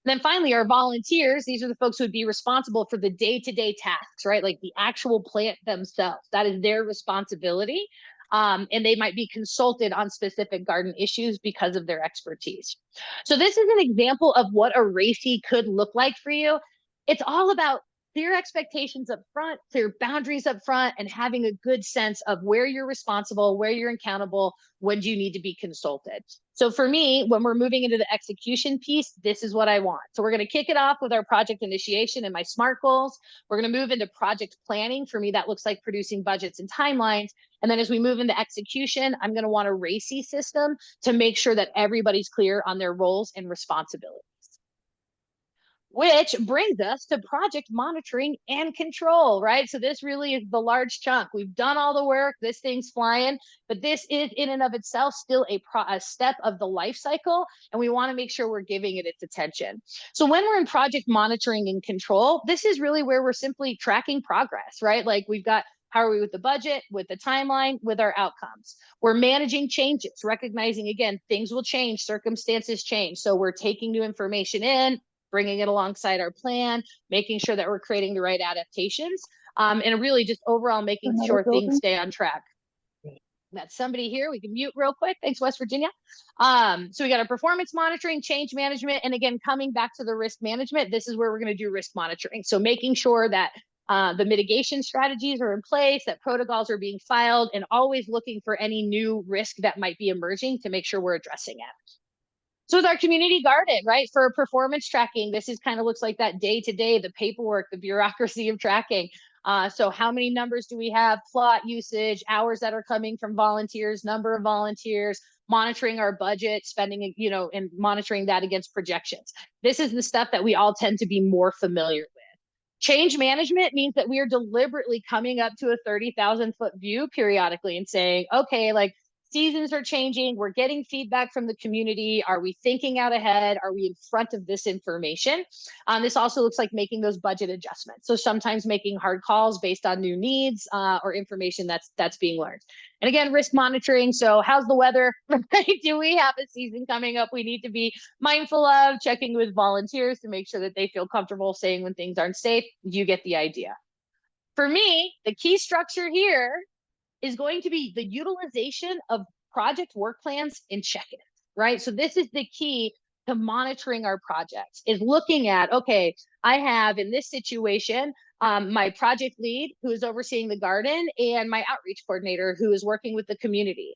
And then finally, our volunteers, these are the folks who would be responsible for the day-to-day tasks, right? Like the actual plant themselves. That is their responsibility. And they might be consulted on specific garden issues because of their expertise. So this is an example of what a RACI could look like for you. It's all about clear expectations up front, clear boundaries up front, and having a good sense of where you're responsible, where you're accountable, when do you need to be consulted. So for me, when we're moving into the execution piece, this is what I want. So we're going to kick it off with our project initiation and my SMART goals. We're going to move into project planning. For me, that looks like producing budgets and timelines. And then as we move into execution, I'm going to want a RACI system to make sure that everybody's clear on their roles and responsibilities. Which brings us to project monitoring and control, right? So this really is the large chunk. We've done all the work, this thing's flying, but this is in and of itself still a step of the life cycle, and we want to make sure we're giving it its attention. So when we're in project monitoring and control, this is really where we're simply tracking progress, right? Like we've got how are we with the budget, with the timeline, with our outcomes? We're managing changes, recognizing, again, things will change, circumstances change. So we're taking new information in, bringing it alongside our plan, making sure that we're creating the right adaptations, and really just overall making sure things stay on track. That's somebody here. We can mute real quick. Thanks, West Virginia. So we got our performance monitoring, change management, and again, coming back to the risk management, this is where we're going to do risk monitoring. So making sure that the mitigation strategies are in place, that protocols are being filed, and always looking for any new risk that might be emerging to make sure we're addressing it. So with our community garden, right, for performance tracking, this is kind of looks like that day-to-day, the paperwork, the bureaucracy of tracking. So how many numbers do we have, plot usage, hours that are coming from volunteers, number of volunteers, monitoring our budget, spending, you know, and monitoring that against projections. This is the stuff that we all tend to be more familiar with. Change management means that we are deliberately coming up to a 30,000 foot view periodically and saying, okay, like, seasons are changing. We're getting feedback from the community. Are we thinking out ahead? Are we in front of this information? This also looks like making those budget adjustments. So sometimes making hard calls based on new needs or information that's being learned. And again, risk monitoring. So how's the weather? Do we have a season coming up we need to be mindful of? Checking with volunteers to make sure that they feel comfortable saying when things aren't safe. You get the idea. For me, the key structure here is going to be the utilization of project work plans and check-ins, right? So this is the key to monitoring our projects, is looking at, okay, I have in this situation, my project lead who is overseeing the garden and my outreach coordinator who is working with the community.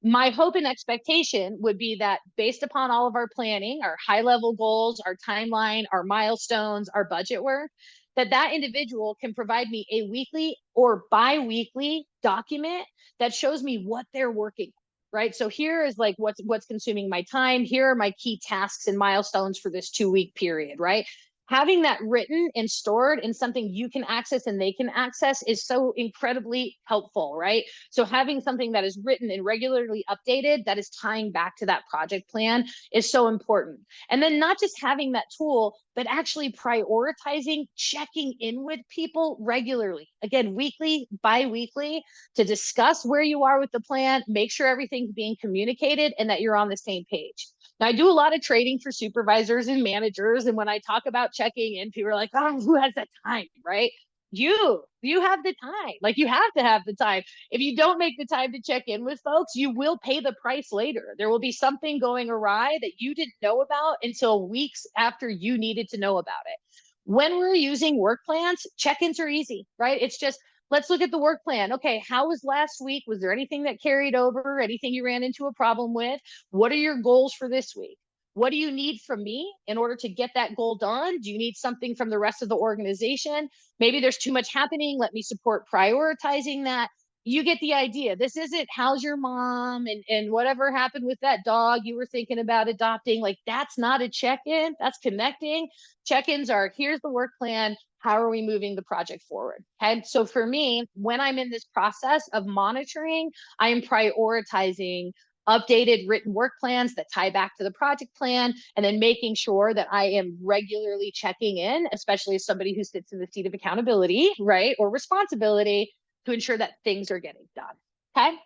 My hope and expectation would be that based upon all of our planning, our high level goals, our timeline, our milestones, our budget work, that individual can provide me a weekly or bi-weekly document that shows me what they're working on, right? So here is like what's consuming my time. Here are my key tasks and milestones for this 2-week period, right? Having that written and stored in something you can access and they can access is so incredibly helpful, right? So having something that is written and regularly updated that is tying back to that project plan is so important. And then not just having that tool, but actually prioritizing checking in with people regularly, again, weekly, bi-weekly, to discuss where you are with the plan, make sure everything's being communicated and that you're on the same page. Now, I do a lot of training for supervisors and managers. And when I talk about checking in, people are like, oh, who has that time, right? You have the time. Like, you have to have the time. If you don't make the time to check in with folks, you will pay the price later. There will be something going awry that you didn't know about until weeks after you needed to know about it. When we're using work plans, check-ins are easy, right? It's just, let's look at the work plan. Okay, how was last week? Was there anything that carried over? Anything you ran into a problem with? What are your goals for this week? What do you need from me in order to get that goal done? Do you need something from the rest of the organization? Maybe there's too much happening. Let me support prioritizing that. You get the idea. This isn't how's your mom and whatever happened with that dog you were thinking about adopting. Like, that's not a check-in. That's connecting. Check-ins are, here's the work plan. How are we moving the project forward? Okay. So for me, when I'm in this process of monitoring, I am prioritizing updated written work plans that tie back to the project plan, and then making sure that I am regularly checking in, especially as somebody who sits in the seat of accountability, right, or responsibility, to ensure that things are getting done. Okay.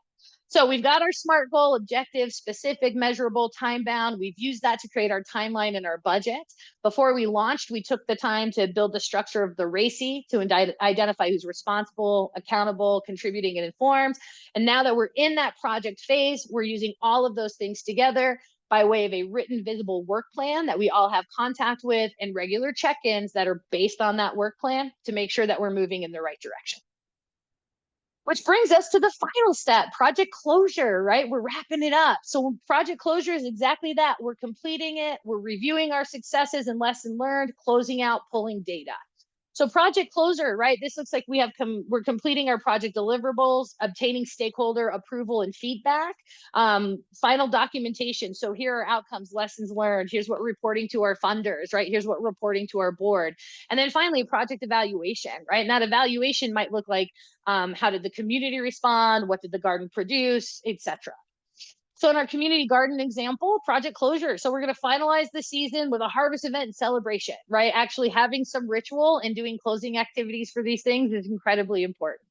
So we've got our SMART goal, objective, specific, measurable, time bound. We've used that to create our timeline and our budget. Before we launched, we took the time to build the structure of the RACI to identify who's responsible, accountable, contributing, and informed. And now that we're in that project phase, we're using all of those things together by way of a written, visible work plan that we all have contact with, and regular check-ins that are based on that work plan to make sure that we're moving in the right direction. Which brings us to the final step, project closure, right? We're wrapping it up. So project closure is exactly that. We're completing it. We're reviewing our successes and lessons learned, closing out, pulling data. So project closure, right? This looks like we're completing our project deliverables, obtaining stakeholder approval and feedback, final documentation. So here are outcomes, lessons learned. Here's what we're reporting to our funders, right? Here's what we're reporting to our board. And then finally, project evaluation, right? And that evaluation might look like, how did the community respond? What did the garden produce, etc. So in our community garden example, project closure. So we're going to finalize the season with a harvest event and celebration, right? Actually having some ritual and doing closing activities for these things is incredibly important.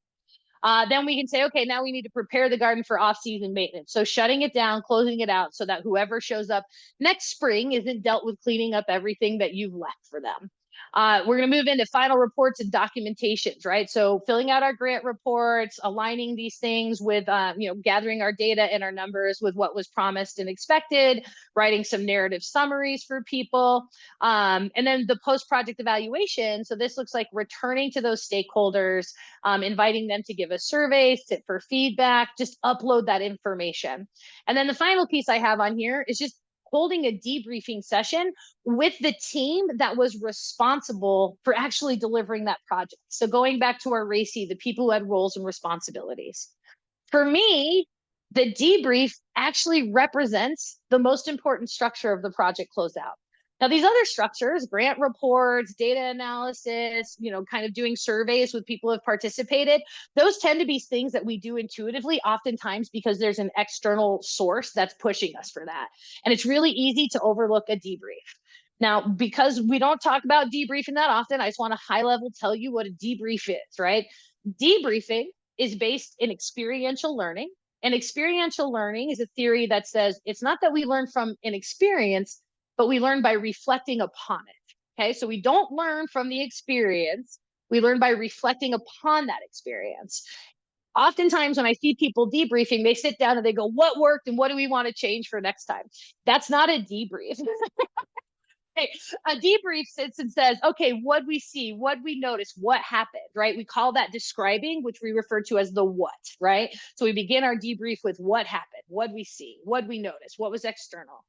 Then we can say, okay, now we need to prepare the garden for off-season maintenance. So shutting it down, closing it out so that whoever shows up next spring isn't dealt with cleaning up everything that you've left for them. We're going to move into final reports and documentations, right? So filling out our grant reports, aligning these things with, gathering our data and our numbers with what was promised and expected, writing some narrative summaries for people. And then the post-project evaluation. So this looks like returning to those stakeholders, inviting them to give us surveys, sit for feedback, just upload that information. And then the final piece I have on here is just holding a debriefing session with the team that was responsible for actually delivering that project. So going back to our RACI, the people who had roles and responsibilities. For me, the debrief actually represents the most important structure of the project closeout. Now, these other structures, grant reports, data analysis, kind of doing surveys with people who have participated, those tend to be things that we do intuitively, oftentimes because there's an external source that's pushing us for that. And it's really easy to overlook a debrief. Now, because we don't talk about debriefing that often, I just want to high level tell you what a debrief is, right? Debriefing is based in experiential learning. And experiential learning is a theory that says it's not that we learn from an experience, but we learn by reflecting upon it. Okay, so we don't learn from the experience, we learn by reflecting upon that experience. Oftentimes, when I see people debriefing, they sit down and they go, what worked and what do we want to change for next time? That's not a debrief. A debrief sits and says, okay, what we see, what we notice, what happened, right? We call that describing, which we refer to as the what, right? So we begin our debrief with what happened, what we see, what we notice, what was external.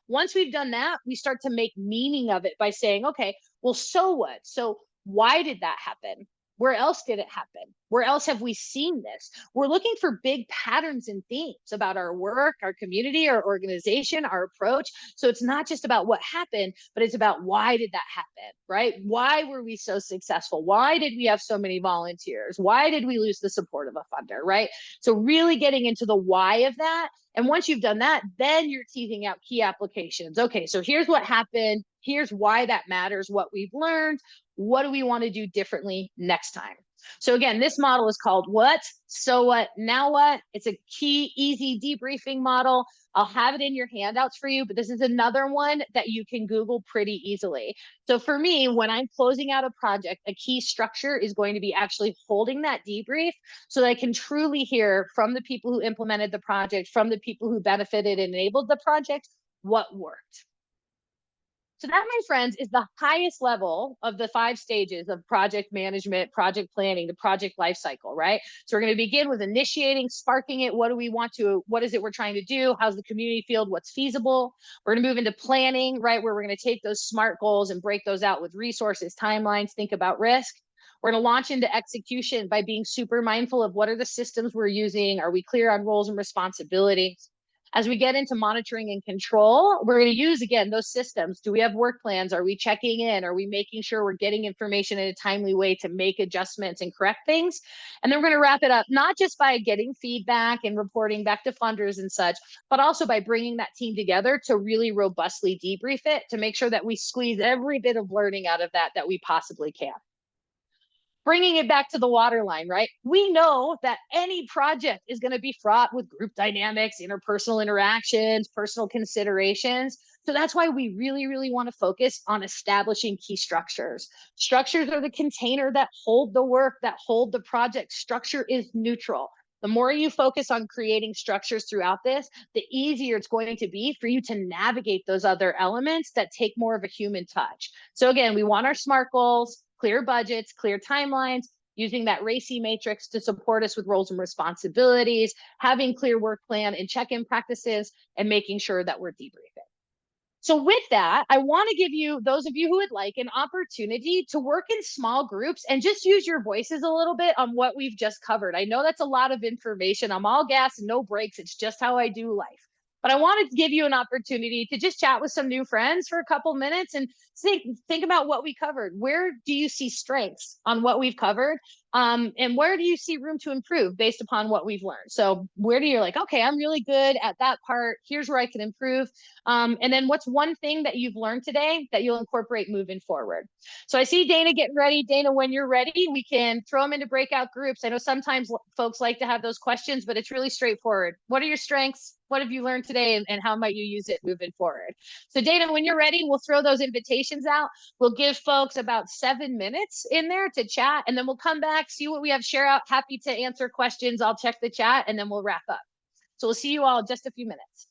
Once we've done that, we start to make meaning of it by saying, okay, well, so what? So why did that happen? Where else did it happen? Where else have we seen this? We're looking for big patterns and themes about our work, our community, our organization, our approach. So it's not just about what happened, but it's about why did that happen, right? Why were we so successful? Why did we have so many volunteers? Why did we lose the support of a funder, right? So really getting into the why of that. And once you've done that, then you're teasing out key applications. Okay, so here's what happened. Here's why that matters, what we've learned. What do we want to do differently next time? So again, this model is called what, so what, now what? It's a key, easy debriefing model. I'll have it in your handouts for you, but this is another one that you can Google pretty easily. So for me, when I'm closing out a project, a key structure is going to be actually holding that debrief so that I can truly hear from the people who implemented the project, from the people who benefited and enabled the project, what worked. So that, my friends, is the highest level of the 5 stages of project management, project planning, the project life cycle, right? So we're going to begin with initiating, sparking it. What do we want to, what is it we're trying to do? How's the community field? What's feasible? We're going to move into planning, right? Where we're going to take those SMART goals and break those out with resources, timelines, think about risk. We're going to launch into execution by being super mindful of what are the systems we're using? Are we clear on roles and responsibilities? As we get into monitoring and control, we're going to use, again, those systems. Do we have work plans? Are we checking in? Are we making sure we're getting information in a timely way to make adjustments and correct things? And then we're going to wrap it up, not just by getting feedback and reporting back to funders and such, but also by bringing that team together to really robustly debrief it to make sure that we squeeze every bit of learning out of that we possibly can. Bringing it back to the waterline, right? We know that any project is going to be fraught with group dynamics, interpersonal interactions, personal considerations. So that's why we really, really want to focus on establishing key structures. Structures are the container that hold the work, that hold the project. Structure is neutral. The more you focus on creating structures throughout this, the easier it's going to be for you to navigate those other elements that take more of a human touch. So again, we want our SMART goals, clear budgets, clear timelines, using that RACI matrix to support us with roles and responsibilities, having clear work plan and check-in practices, and making sure that we're debriefing. So with that, I want to give you, those of you who would like, an opportunity to work in small groups and just use your voices a little bit on what we've just covered. I know that's a lot of information. I'm all gas and no breaks. It's just how I do life. But I wanted to give you an opportunity to just chat with some new friends for a couple minutes and think about what we covered. Where do you see strengths on what we've covered? And where do you see room to improve based upon what we've learned? So where do you like, okay, I'm really good at that part. Here's where I can improve. And then what's one thing that you've learned today that you'll incorporate moving forward? So I see Dana getting ready. Dana, when you're ready, we can throw them into breakout groups. I know sometimes folks like to have those questions, but it's really straightforward. What are your strengths? What have you learned today, and how might you use it moving forward? So Dana, when you're ready, we'll throw those invitations out. We'll give folks about 7 minutes in there to chat, and then we'll come back, see what we have, share out. Happy to answer questions. I'll check the chat, and then we'll wrap up. So we'll see you all in just a few minutes.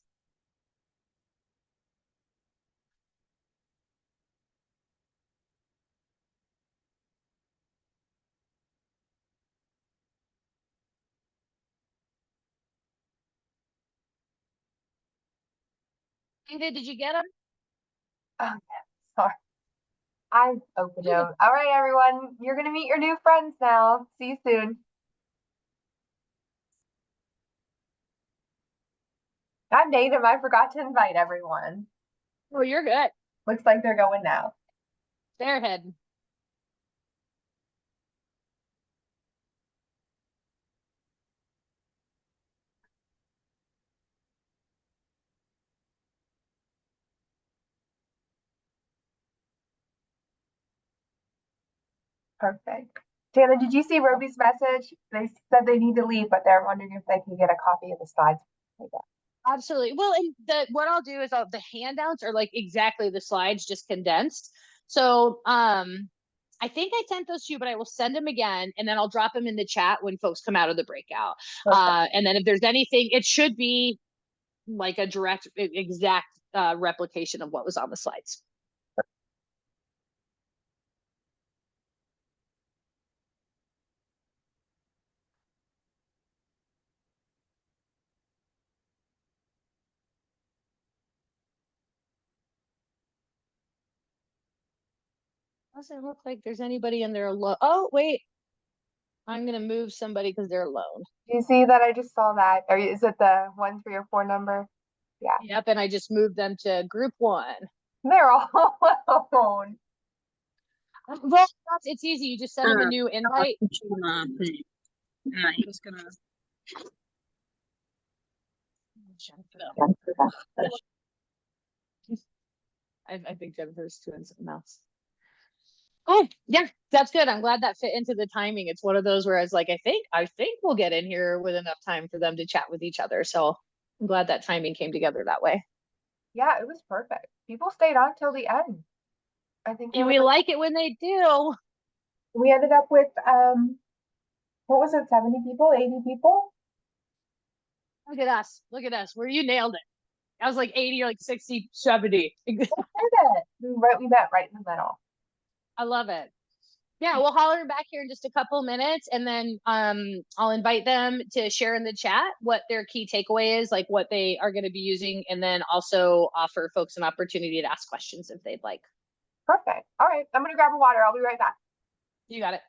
David, did you get them? Oh, yeah. Sorry. I opened them. All right, everyone. You're going to meet your new friends now. See you soon. I'm native. I forgot to invite everyone. Oh, you're good. Looks like they're going now. They're heading. Perfect. Taylor, did you see Roby's message? They said they need to leave, but they're wondering if they can get a copy of the slides. Absolutely. Well, and what I'll do is the handouts are like exactly the slides, just condensed. So I think I sent those to you, but I will send them again, and then I'll drop them in the chat when folks come out of the breakout. And then if there's anything, it should be like a direct, exact replication of what was on the slides. Doesn't look like there's anybody in there alone. Oh, wait. I'm going to move somebody because they're alone. Do you see that? I just saw that. Or is it the 1, 3, or 4 number? Yeah. Yep. And I just moved them to group 1. They're all alone. Well, it's easy. You just send them a new invite. I'm just gonna. I think Jennifer's doing something else. Oh, yeah, that's good. I'm glad that fit into the timing. It's one of those where I was like, I think we'll get in here with enough time for them to chat with each other. So I'm glad that timing came together that way. Yeah, it was perfect. People stayed on till the end. I think we like it when they do. We ended up with what was it, 70 people, 80 people? Look at us. Look at us. Where you nailed it. I was like 80 or like 60, 70. I did it. We met right in the middle. I love it. Yeah, we'll holler back here in just a couple minutes, and then I'll invite them to share in the chat what their key takeaway is, like what they are going to be using, and then also offer folks an opportunity to ask questions if they'd like. Perfect. All right, I'm gonna grab a water. I'll be right back. You got it.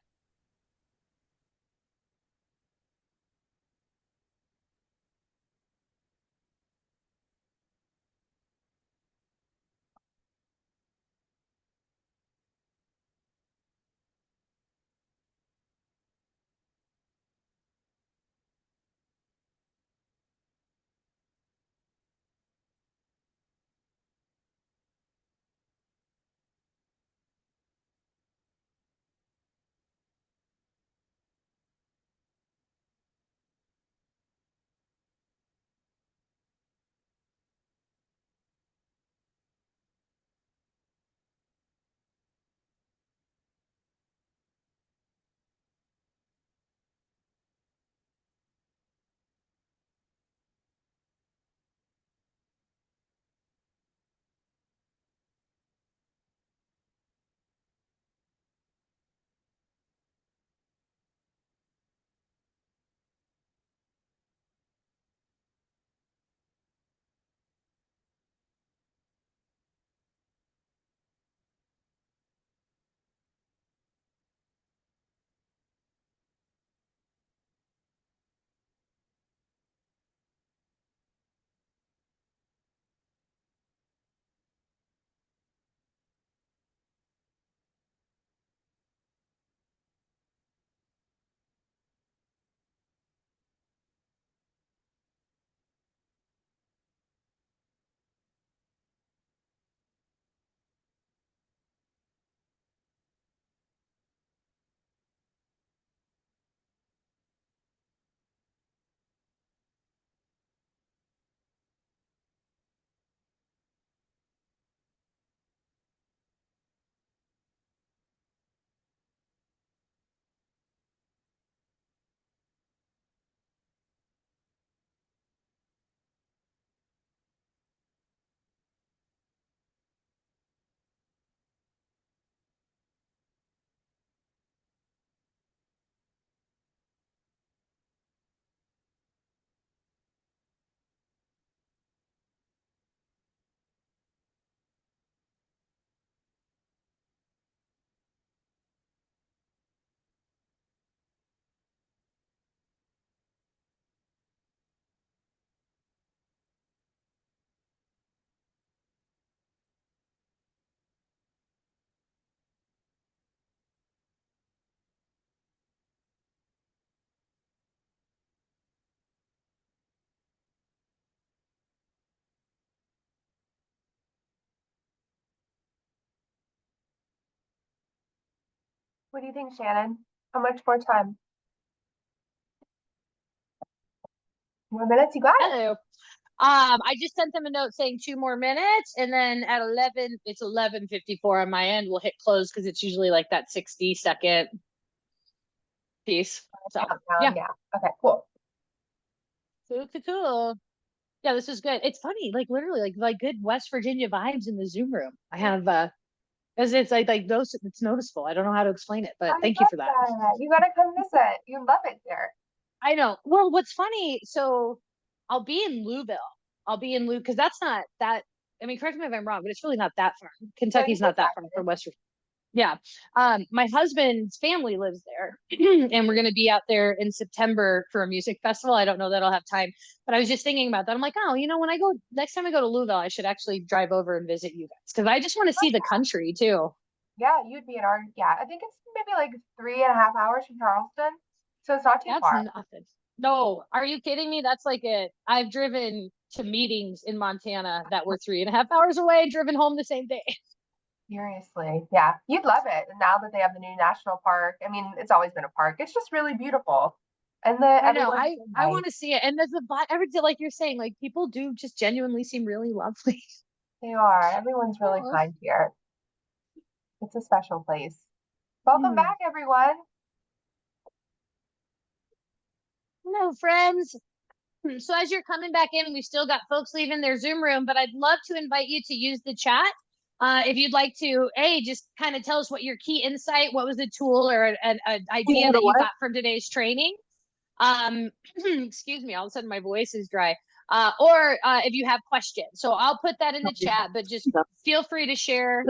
What do you think, Shannon? How much more time? More minutes? You got it. Hello. I just sent them a note saying 2 more minutes, and then at 11, it's 11:54 on my end. We'll hit close because it's usually like that 60-second piece. So yeah, Yeah. Okay, cool. cool. Yeah, this is good. It's funny, like literally, like good West Virginia vibes in the Zoom room. I have as it's like those. It's noticeable. I don't know how to explain it, I but thank you love for that. that. You gotta come visit. You love it here. I know. Well, what's funny, so I'll be in Louisville. I'll be in Lou because that's not that. I mean, correct me if I'm wrong, but it's really not that far. No, you Kentucky's did not that that. far from West Virginia. Yeah. My husband's family lives there, and we're gonna be out there in September for a music festival. I don't know that I'll have time, but I was just thinking about that. I'm like, oh, when I go next time I go to Louisville, I should actually drive over and visit you guys because I just want to see the country too. Yeah, you'd be in our, yeah, I think it's maybe like 3.5 hours from Charleston. So it's not too That's far. nothing. No, are you kidding me? That's like it. I've driven to meetings in Montana that were 3.5 hours away, driven home the same day. Seriously. Yeah, you'd love it. And now that they have the new national park, I mean, it's always been a park. It's just really beautiful. And I know. everyone's so I nice. want to see it. And there's a every like you're saying, like people do just genuinely seem really lovely. They are. Everyone's really Oh. kind here. It's a special place. Welcome Hmm. back, everyone. Hello, friends. So as you're coming back in, we've still got folks leaving their Zoom room, but I'd love to invite you to use the chat If you'd like to, just kind of tell us what your key insight, what was a tool or an idea that you got from today's training. Excuse me, all of a sudden my voice is dry. Or if you have questions. So I'll put that in the chat, but just feel free to share.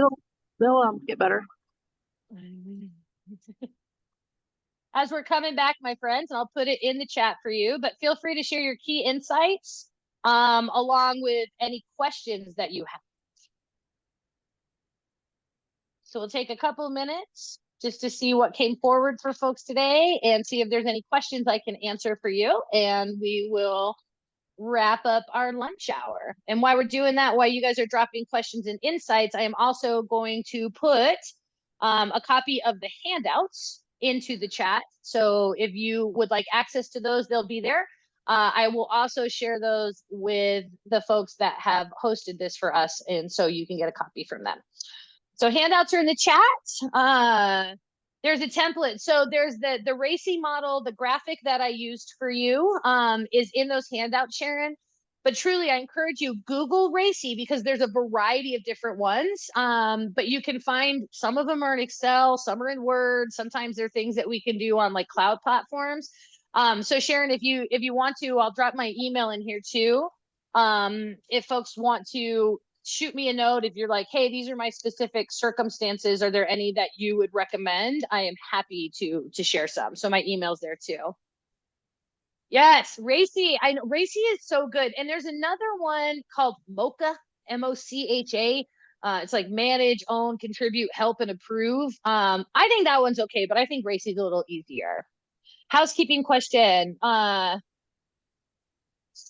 They'll get better. As we're coming back, my friends, and I'll put it in the chat for you, but feel free to share your key insights along with any questions that you have. So we'll take a couple of minutes just to see what came forward for folks today and see if there's any questions I can answer for you. And we will wrap up our lunch hour. And while we're doing that, while you guys are dropping questions and insights, I am also going to put a copy of the handouts into the chat. So if you would like access to those, they'll be there. I will also share those with the folks that have hosted this for us. And so you can get a copy from them. So handouts are in the chat. There's a template. So there's the RACI model, the graphic that I used for you is in those handouts, Sharon. But truly, I encourage you, Google RACI because there's a variety of different ones. But you can find some of them are in Excel, some are in Word. Sometimes there are things that we can do on like cloud platforms. So Sharon, if you want to, I'll drop my email in here too. If folks want to shoot me a note, if you're like, hey, these are my specific circumstances, are there any that you would recommend? I am happy to share some. So my email's there too. Yes, RACI. I know RACI is so good. And there's another one called MOCHA, MOCHA. It's like manage, own, contribute, help, and approve. I think that one's okay, but I think RACI is a little easier. Housekeeping question.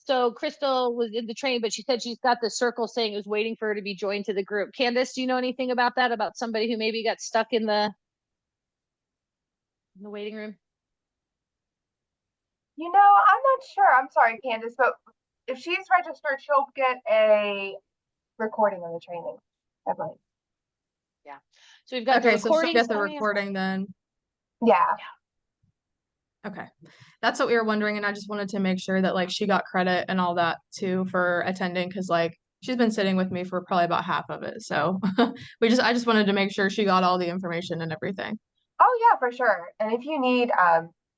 So Crystal was in the train, but she said she's got the circle saying it was waiting for her to be joined to the group. Candace, do you know anything about that? About somebody who maybe got stuck in the waiting room? You know, I'm not sure. I'm sorry, Candace, but if she's registered, she'll get a recording of the training, I believe. Yeah. So we've got the recording. So she'll get the recording then. Yeah. Okay. That's what we were wondering, and I just wanted to make sure that like she got credit and all that too for attending because like she's been sitting with me for probably about half of it. So I just wanted to make sure she got all the information and everything. Oh yeah, for sure. And if you need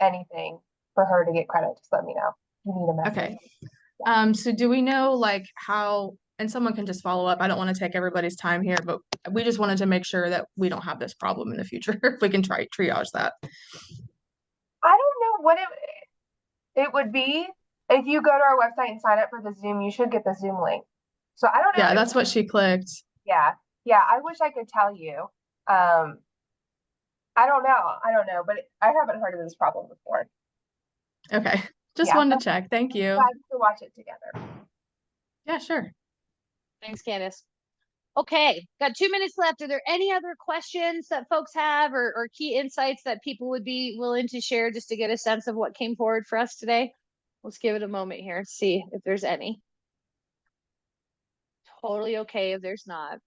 anything for her to get credit, just let me know. You need a message. Okay. So do we know like how, and someone can just follow up. I don't want to take everybody's time here, but we just wanted to make sure that we don't have this problem in the future. If we can try triage that. I don't know what it would be. If you go to our website and sign up for the Zoom, you should get the Zoom link. So I don't know. Yeah, that's what she clicked. Yeah. I wish I could tell you. I don't know, but I haven't heard of this problem before. Okay. Just wanted to check. Thank you. Glad to watch it together. Yeah, sure. Thanks, Candace. Okay, got 2 minutes left. Are there any other questions that folks have or key insights that people would be willing to share just to get a sense of what came forward for us today? Let's give it a moment here, see if there's any. Totally okay if there's not.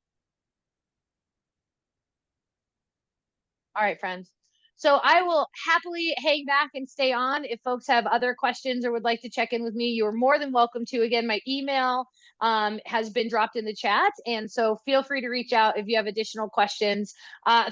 All right, friends. So I will happily hang back and stay on. If folks have other questions or would like to check in with me, you're more than welcome to. Again, my email has been dropped in the chat. And so feel free to reach out if you have additional questions.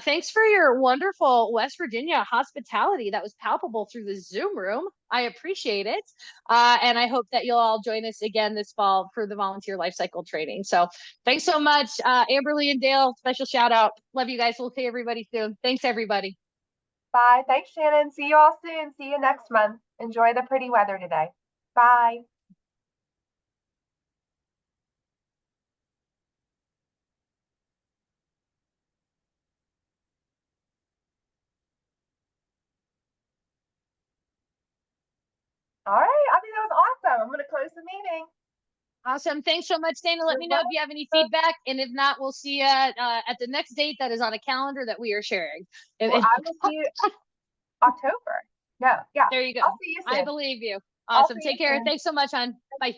Thanks for your wonderful West Virginia hospitality. That was palpable through the Zoom room. I appreciate it. And I hope that you'll all join us again this fall for the volunteer life cycle training. So thanks so much, Amberly and Dale, special shout out. Love you guys. We'll see everybody soon. Thanks, everybody. Bye. Thanks, Shannon. See you all soon. See you next month. Enjoy the pretty weather today. Bye. All right. I think that was awesome. I'm going to close the meeting. Awesome. Thanks so much, Dana. Let me know if you have any feedback. And if not, we'll see you at the next date that is on a calendar that we are sharing. Well, I will see you October. No, yeah. There you go. I'll see you soon. I believe you. Awesome. Take care. Soon. Thanks so much, hon. Bye.